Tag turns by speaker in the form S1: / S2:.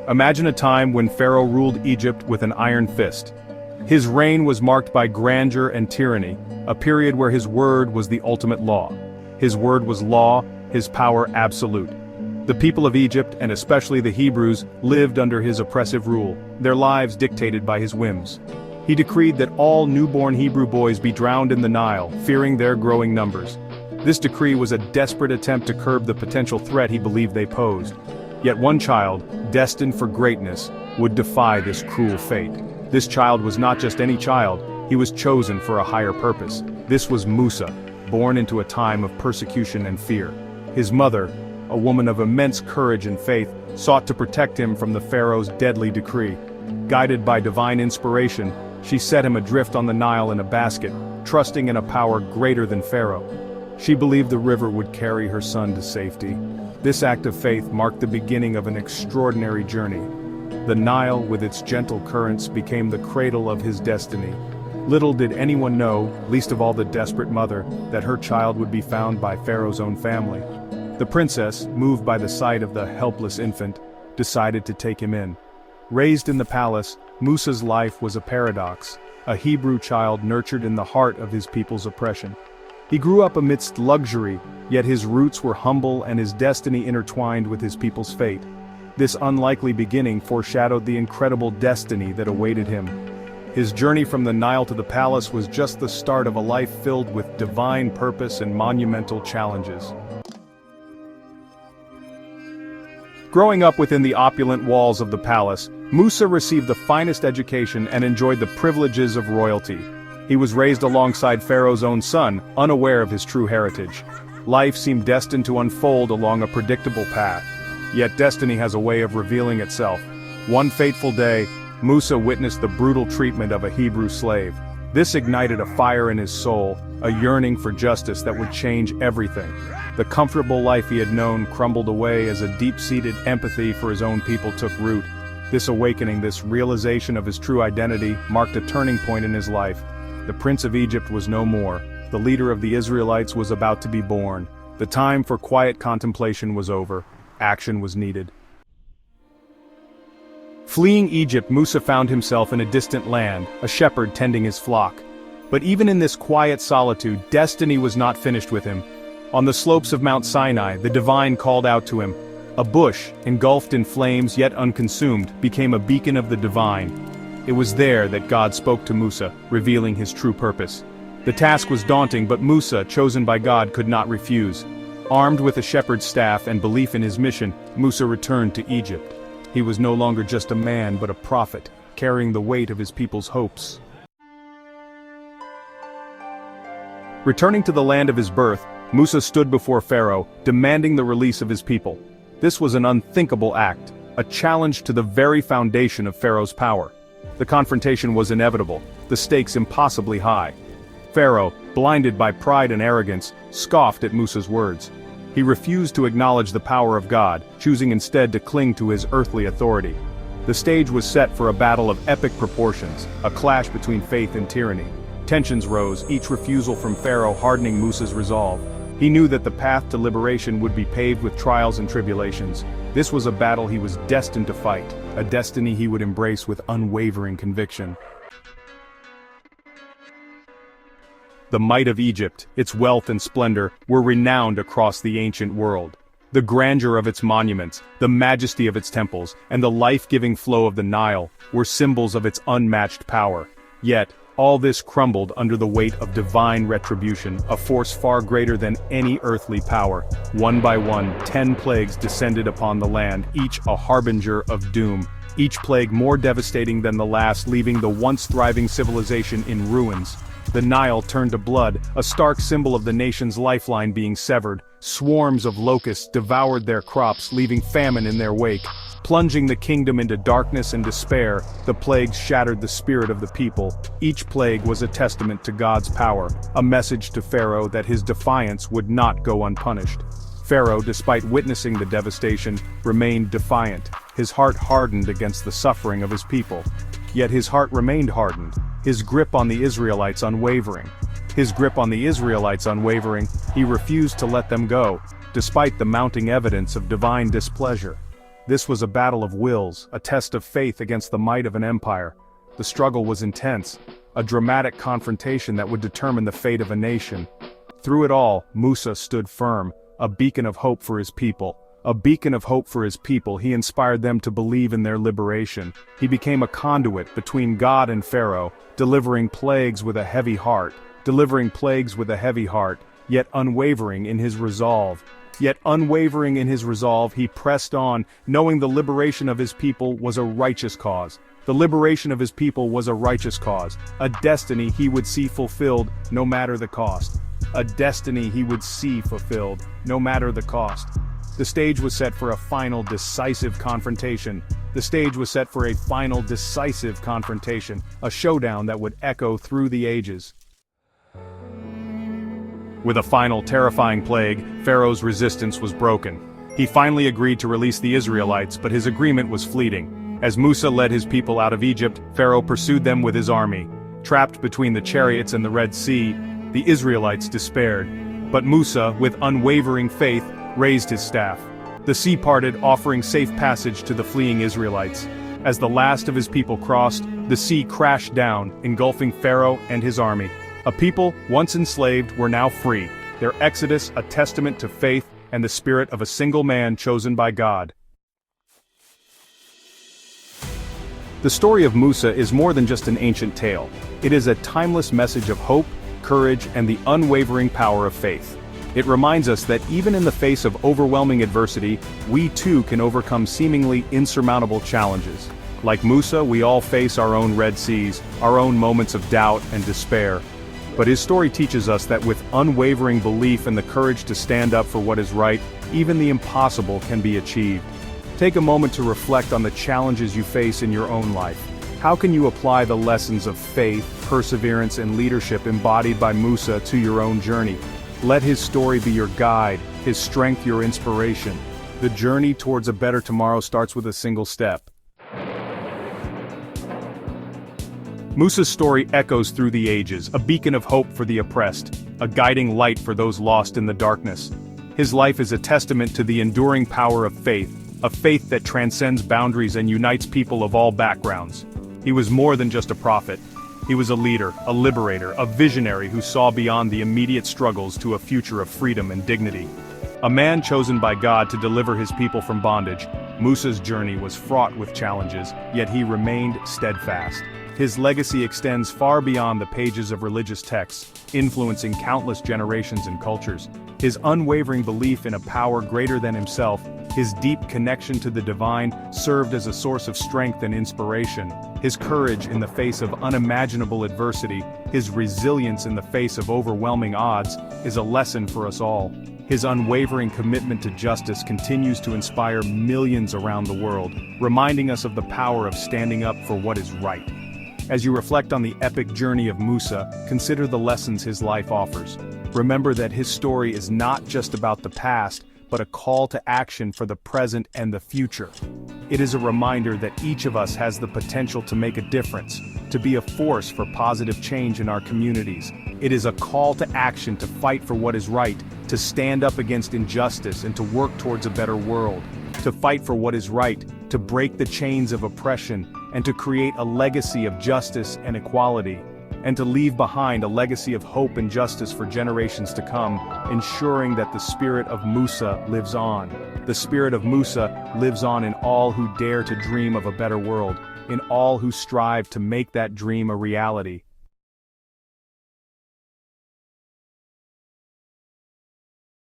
S1: Imagine a time when Pharaoh ruled Egypt with an iron fist. His reign was marked by grandeur and tyranny, a period where his word was the ultimate law. His word was law, his power absolute. The people of Egypt, and especially the Hebrews, lived under his oppressive rule, their lives dictated by his whims. He decreed that all newborn Hebrew boys be drowned in the Nile, fearing their growing numbers. This decree was a desperate attempt to curb the potential threat he believed they posed. Yet one child, destined for greatness, would defy this cruel fate. This child was not just any child, he was chosen for a higher purpose. This was Musa, born into a time of persecution and fear. His mother, a woman of immense courage and faith, sought to protect him from the Pharaoh's deadly decree. Guided by divine inspiration, she set him adrift on the Nile in a basket, trusting in a power greater than Pharaoh. She believed the river would carry her son to safety. This act of faith marked the beginning of an extraordinary journey. The Nile, with its gentle currents, became the cradle of his destiny. Little did anyone know, least of all the desperate mother, that her child would be found by Pharaoh's own family. The princess, moved by the sight of the helpless infant, decided to take him in. Raised in the palace, Musa's life was a paradox, a Hebrew child nurtured in the heart of his people's oppression. He grew up amidst luxury, yet his roots were humble and his destiny intertwined with his people's fate. This unlikely beginning foreshadowed the incredible destiny that awaited him. His journey from the Nile to the palace was just the start of a life filled with divine purpose and monumental challenges. Growing up within the opulent walls of the palace, Musa received the finest education and enjoyed the privileges of royalty. He was raised alongside Pharaoh's own son, unaware of his true heritage. Life seemed destined to unfold along a predictable path. Yet destiny has a way of revealing itself. One fateful day, Musa witnessed the brutal treatment of a Hebrew slave. This ignited a fire in his soul, a yearning for justice that would change everything. The comfortable life he had known crumbled away as a deep-seated empathy for his own people took root. This awakening, this realization of his true identity, marked a turning point in his life. The Prince of Egypt was no more. The leader of the Israelites was about to be born. The time for quiet contemplation was over. Action was needed. Fleeing Egypt, Musa found himself in a distant land, a shepherd tending his flock. But even in this quiet solitude, destiny was not finished with him. On the slopes of Mount Sinai, the divine called out to him. A bush, engulfed in flames yet unconsumed, became a beacon of the divine. It was there that God spoke to Musa, revealing his true purpose. The task was daunting, but Musa, chosen by God, could not refuse. Armed with a shepherd's staff and belief in his mission, Musa returned to Egypt. He was no longer just a man but a prophet, carrying the weight of his people's hopes. Returning to the land of his birth, Musa stood before Pharaoh, demanding the release of his people. This was an unthinkable act, a challenge to the very foundation of Pharaoh's power. The confrontation was inevitable, the stakes impossibly high. Pharaoh, blinded by pride and arrogance, scoffed at Musa's words. He refused to acknowledge the power of God, choosing instead to cling to his earthly authority. The stage was set for a battle of epic proportions, a clash between faith and tyranny. Tensions rose, each refusal from Pharaoh hardening Musa's resolve. He knew that the path to liberation would be paved with trials and tribulations. This was a battle he was destined to fight, a destiny he would embrace with unwavering conviction. The might of Egypt, its wealth and splendor, were renowned across the ancient world. The grandeur of its monuments, the majesty of its temples, and the life-giving flow of the Nile were symbols of its unmatched power. Yet, all this crumbled under the weight of divine retribution, a force far greater than any earthly power. One by one, 10 plagues descended upon the land, each a harbinger of doom. Each plague more devastating than the last, leaving the once thriving civilization in ruins. The Nile turned to blood, a stark symbol of the nation's lifeline being severed. Swarms of locusts devoured their crops, leaving famine in their wake. Plunging the kingdom into darkness and despair, the plagues shattered the spirit of the people. Each plague was a testament to God's power, a message to Pharaoh that his defiance would not go unpunished. Pharaoh, despite witnessing the devastation, remained defiant, his heart hardened against the suffering of his people. Yet his heart remained hardened, his grip on the Israelites unwavering. He refused to let them go, despite the mounting evidence of divine displeasure. This was a battle of wills, a test of faith against the might of an empire. The struggle was intense, a dramatic confrontation that would determine the fate of a nation. Through it all, Musa stood firm, a beacon of hope for his people. A beacon of hope for his people, he inspired them to believe in their liberation. He became a conduit between God and Pharaoh, delivering plagues with a heavy heart, yet unwavering in his resolve. He pressed on, knowing the liberation of his people was a righteous cause. A destiny he would see fulfilled, no matter the cost. The stage was set for a final decisive confrontation. A showdown that would echo through the ages. With a final terrifying plague, Pharaoh's resistance was broken. He finally agreed to release the Israelites, but his agreement was fleeting. As Musa led his people out of Egypt, Pharaoh pursued them with his army. Trapped between the chariots and the Red Sea, the Israelites despaired. But Musa, with unwavering faith, raised his staff. The sea parted, offering safe passage to the fleeing Israelites. As the last of his people crossed, the sea crashed down, engulfing Pharaoh and his army. A people, once enslaved, were now free, their exodus a testament to faith and the spirit of a single man chosen by God. The story of Musa is more than just an ancient tale. It is a timeless message of hope, courage, and the unwavering power of faith. It reminds us that even in the face of overwhelming adversity, we too can overcome seemingly insurmountable challenges. Like Musa, we all face our own Red Seas, our own moments of doubt and despair. But his story teaches us that with unwavering belief and the courage to stand up for what is right, even the impossible can be achieved. Take a moment to reflect on the challenges you face in your own life. How can you apply the lessons of faith, perseverance, and leadership embodied by Musa to your own journey? Let his story be your guide, his strength your inspiration. The journey towards a better tomorrow starts with a single step. Musa's story echoes through the ages, a beacon of hope for the oppressed, a guiding light for those lost in the darkness. His life is a testament to the enduring power of faith, a faith that transcends boundaries and unites people of all backgrounds. He was more than just a prophet. He was a leader, a liberator, a visionary who saw beyond the immediate struggles to a future of freedom and dignity. A man chosen by God to deliver his people from bondage, Musa's journey was fraught with challenges, yet he remained steadfast. His legacy extends far beyond the pages of religious texts, influencing countless generations and cultures. His unwavering belief in a power greater than himself, his deep connection to the divine, served as a source of strength and inspiration. His courage in the face of unimaginable adversity, his resilience in the face of overwhelming odds, is a lesson for us all. His unwavering commitment to justice continues to inspire millions around the world, reminding us of the power of standing up for what is right. As you reflect on the epic journey of Musa, consider the lessons his life offers. Remember that his story is not just about the past, but a call to action for the present and the future. It is a reminder that each of us has the potential to make a difference, to be a force for positive change in our communities. It is a call to action to fight for what is right, to stand up against injustice and to work towards a better world. To fight for what is right, to break the chains of oppression, and to create a legacy of justice and equality. And to leave behind a legacy of hope and justice for generations to come, ensuring that the spirit of Musa lives on. The spirit of Musa lives on in all who dare to dream of a better world, in all who strive to make that dream a reality.